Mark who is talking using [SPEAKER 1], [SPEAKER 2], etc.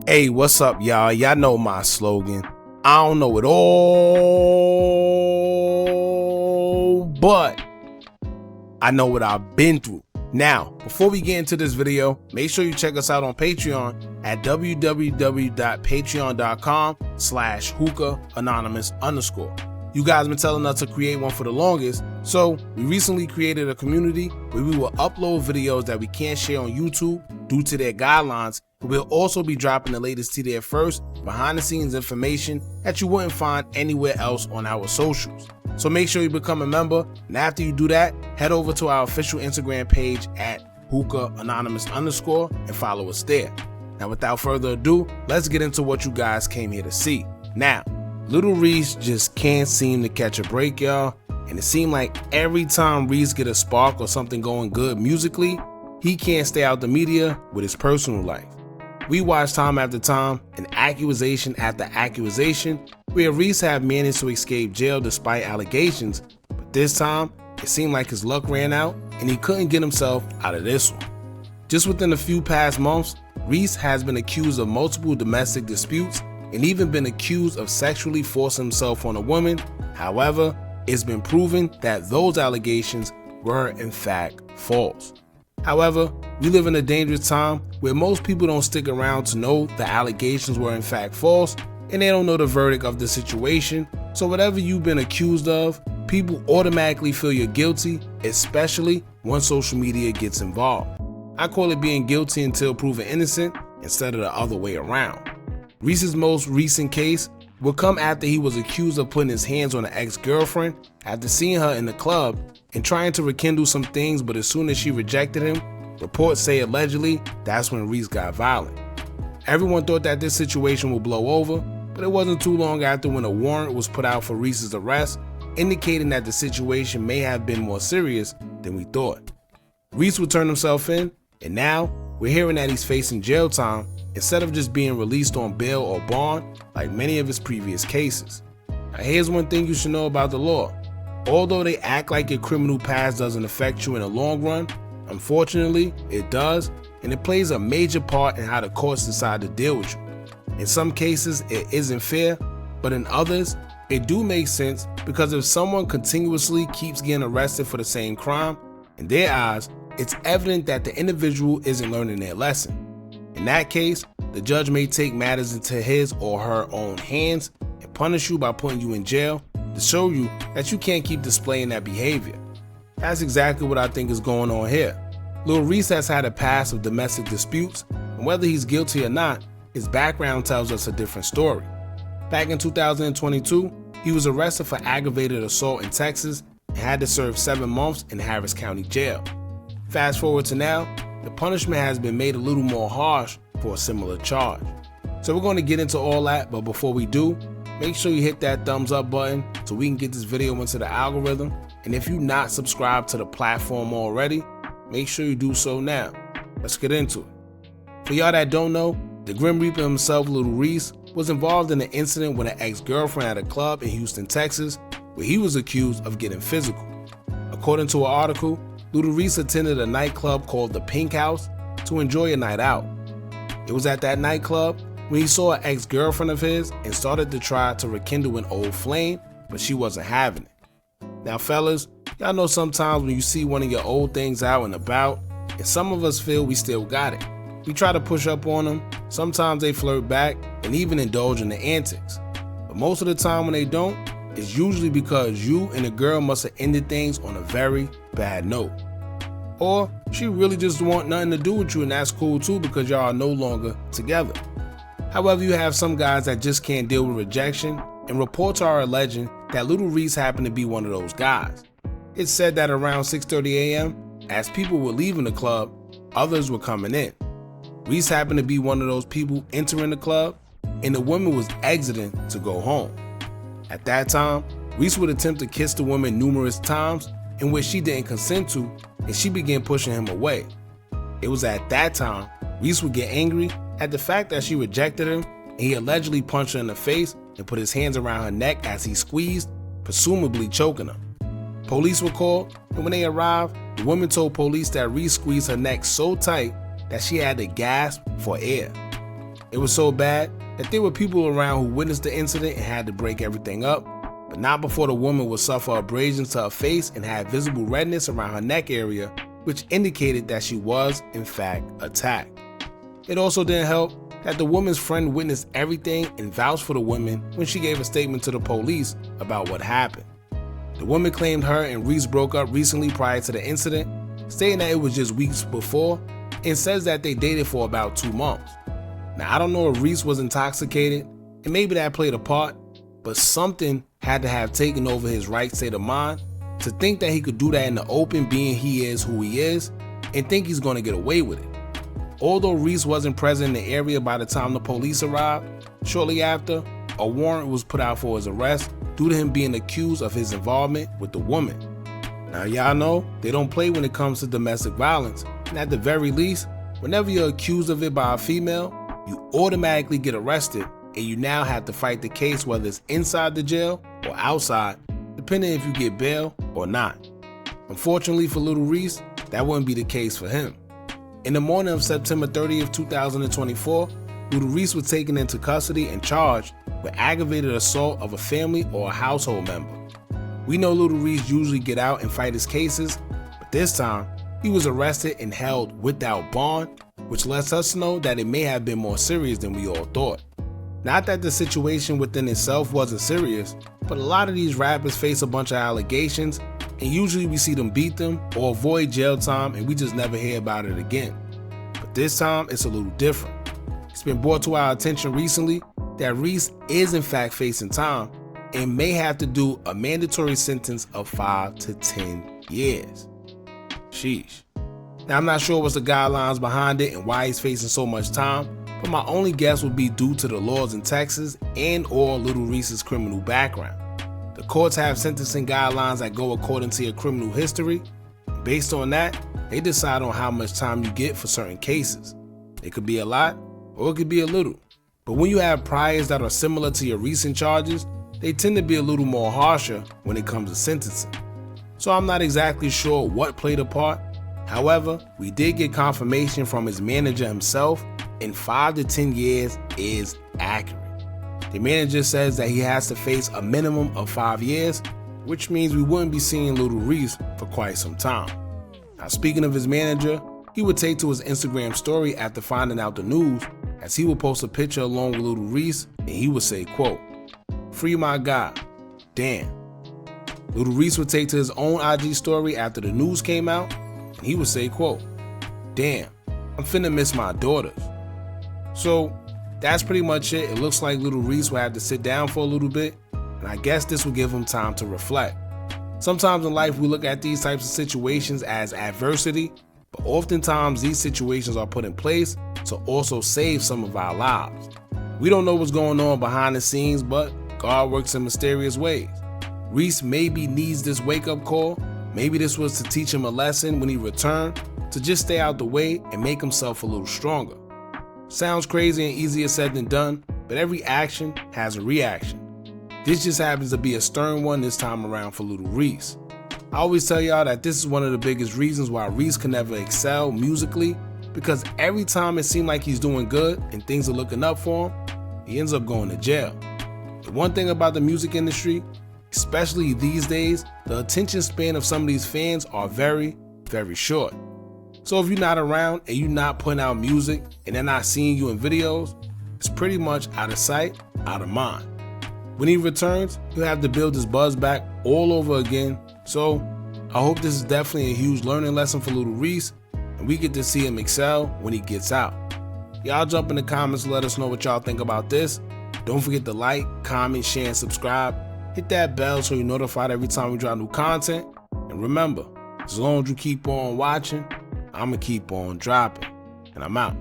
[SPEAKER 1] Hey, what's up, y'all? Y'all know my slogan. I don't know it all, but I know what I've been through. Now, before we get into this video, make sure you check us out on Patreon at www.patreon.com/Hookah Anonymous _. You guys been telling us to create one for the longest, so we recently created a community where we will upload videos that we can't share on YouTube due to their guidelines. We'll also be dropping the latest to there first, behind the scenes information that you wouldn't find anywhere else on our socials. So make sure you become a member, and after you do that, head over to our official Instagram page at Hookah Anonymous _ and follow us there. Now without further ado, let's get into what you guys came here to see. Now, Lil Reese just can't seem to catch a break, y'all, and it seemed like every time Reese get a spark or something going good musically, he can't stay out the media with his personal life. We watch time after time and accusation after accusation where Reese have managed to escape jail despite allegations, but this time it seemed like his luck ran out and he couldn't get himself out of this one. Just within a few past months, Reese has been accused of multiple domestic disputes and even been accused of sexually forcing himself on a woman. However, it's been proven that those allegations were in fact false. However, we live in a dangerous time where most people don't stick around to know the allegations were in fact false, and they don't know the verdict of the situation. So whatever you've been accused of, people automatically feel you're guilty, especially once social media gets involved. I call it being guilty until proven innocent instead of the other way around. Reese's most recent case will come after he was accused of putting his hands on an ex-girlfriend after seeing her in the club and trying to rekindle some things, but as soon as she rejected him, reports say allegedly that's when Reese got violent. Everyone thought that this situation would blow over, but it wasn't too long after when a warrant was put out for Reese's arrest, indicating that the situation may have been more serious than we thought. Reese would turn himself in, and now we're hearing that he's facing jail time instead of just being released on bail or bond like many of his previous cases. Now here's one thing you should know about the law. Although they act like your criminal past doesn't affect you in the long run, unfortunately it does, and it plays a major part in how the courts decide to deal with you. In some cases it isn't fair, but in others it do make sense, because if someone continuously keeps getting arrested for the same crime, in their eyes it's evident that the individual isn't learning their lesson. In that case, the judge may take matters into his or her own hands and punish you by putting you in jail to show you that you can't keep displaying that behavior. That's exactly what I think is going on here. Lil Reese has had a past of domestic disputes, and whether he's guilty or not, his background tells us a different story. Back in 2022, he was arrested for aggravated assault in Texas and had to serve 7 months in Harris County Jail. Fast forward to now, the punishment has been made a little more harsh for a similar charge. So we're going to get into all that, but before we do, make sure you hit that thumbs up button so we can get this video into the algorithm. And if you're not subscribed to the platform already, make sure you do so now. Let's get into it. For y'all that don't know, the Grim Reaper himself, Lil Reese, was involved in an incident with an ex-girlfriend at a club in Houston, Texas, where he was accused of getting physical. According to an article, Lil Reese attended a nightclub called the Pink House to enjoy a night out. It was at that nightclub when he saw an ex-girlfriend of his and started to try to rekindle an old flame, but she wasn't having it. Now fellas, y'all know sometimes when you see one of your old things out and about, and some of us feel we still got it. We try to push up on them, sometimes they flirt back and even indulge in the antics. But most of the time when they don't, it's usually because you and the girl must have ended things on a very bad note. Or she really just want nothing to do with you, and that's cool too, because y'all are no longer together. However, you have some guys that just can't deal with rejection, and reports are alleging that Lil Reese happened to be one of those guys. It's said that around 6:30 a.m., as people were leaving the club, others were coming in. Reese happened to be one of those people entering the club, and the woman was exiting to go home. At that time, Reese would attempt to kiss the woman numerous times, in which she didn't consent to, and she began pushing him away. It was at that time Reese would get angry at the fact that she rejected him, and he allegedly punched her in the face and put his hands around her neck as he squeezed, presumably choking her. Police were called, and when they arrived, the woman told police that Reese squeezed her neck so tight that she had to gasp for air. It was so bad that there were people around who witnessed the incident and had to break everything up, but not before the woman would suffer abrasions to her face and had visible redness around her neck area, which indicated that she was, in fact, attacked. It also didn't help that the woman's friend witnessed everything and vouched for the woman when she gave a statement to the police about what happened. The woman claimed her and Reese broke up recently prior to the incident, stating that it was just weeks before, and says that they dated for about 2 months. Now, I don't know if Reese was intoxicated, and maybe that played a part, but something had to have taken over his right state of mind to think that he could do that in the open, being he is who he is, and think he's going to get away with it. Although Reese wasn't present in the area by the time the police arrived, shortly after, a warrant was put out for his arrest due to him being accused of his involvement with the woman. Now, y'all know they don't play when it comes to domestic violence, and at the very least, whenever you're accused of it by a female, you automatically get arrested, and you now have to fight the case whether it's inside the jail or outside, depending if you get bail or not. Unfortunately for Lil Reese, that wouldn't be the case for him. In the morning of September 30th, 2024, Lil Reese was taken into custody and charged with aggravated assault of a family or a household member. We know Lil Reese usually get out and fight his cases, but this time, he was arrested and held without bond, which lets us know that it may have been more serious than we all thought. Not that the situation within itself wasn't serious, but a lot of these rappers face a bunch of allegations, and usually we see them beat them or avoid jail time and we just never hear about it again. But this time, it's a little different. It's been brought to our attention recently that Reese is in fact facing time and may have to do a mandatory sentence of 5 to 10 years. Sheesh. Now, I'm not sure what's the guidelines behind it and why he's facing so much time, but my only guess would be due to the laws in Texas and or Lil Reese's criminal background. The courts have sentencing guidelines that go according to your criminal history. Based on that, they decide on how much time you get for certain cases. It could be a lot or it could be a little. But when you have priors that are similar to your recent charges, they tend to be a little more harsher when it comes to sentencing. So I'm not exactly sure what played a part. However, we did get confirmation from his manager himself, and 5 to 10 years is accurate. The manager says that he has to face a minimum of 5 years, which means we wouldn't be seeing Lil Reese for quite some time. Now, speaking of his manager, he would take to his Instagram story after finding out the news, as he would post a picture along with Lil Reese, and he would say, quote, "Free my guy, damn." Lil Reese would take to his own IG story after the news came out, and he would say, quote, "Damn, I'm finna miss my daughters." So that's pretty much it. It looks like Lil Reese will have to sit down for a little bit, and I guess this will give him time to reflect. Sometimes in life we look at these types of situations as adversity, but oftentimes these situations are put in place to also save some of our lives. We don't know what's going on behind the scenes, but God works in mysterious ways. Reese maybe needs this wake-up call. Maybe this was to teach him a lesson when he returned, to just stay out the way and make himself a little stronger. Sounds crazy and easier said than done, but every action has a reaction. This just happens to be a stern one this time around for Lil Reese. I always tell y'all that this is one of the biggest reasons why Reese can never excel musically, because every time it seems like he's doing good and things are looking up for him, he ends up going to jail. The one thing about the music industry, especially these days, the attention span of some of these fans are very, very short. So if you're not around and you're not putting out music and they're not seeing you in videos, it's pretty much out of sight, out of mind. When he returns, he'll have to build his buzz back all over again. So I hope this is definitely a huge learning lesson for Lil Reese, and we get to see him excel when he gets out. Y'all jump in the comments and let us know what y'all think about this. Don't forget to like, comment, share, and subscribe. Hit that bell so you're notified every time we drop new content. And remember, as long as you keep on watching, I'm going to keep on dropping. And I'm out.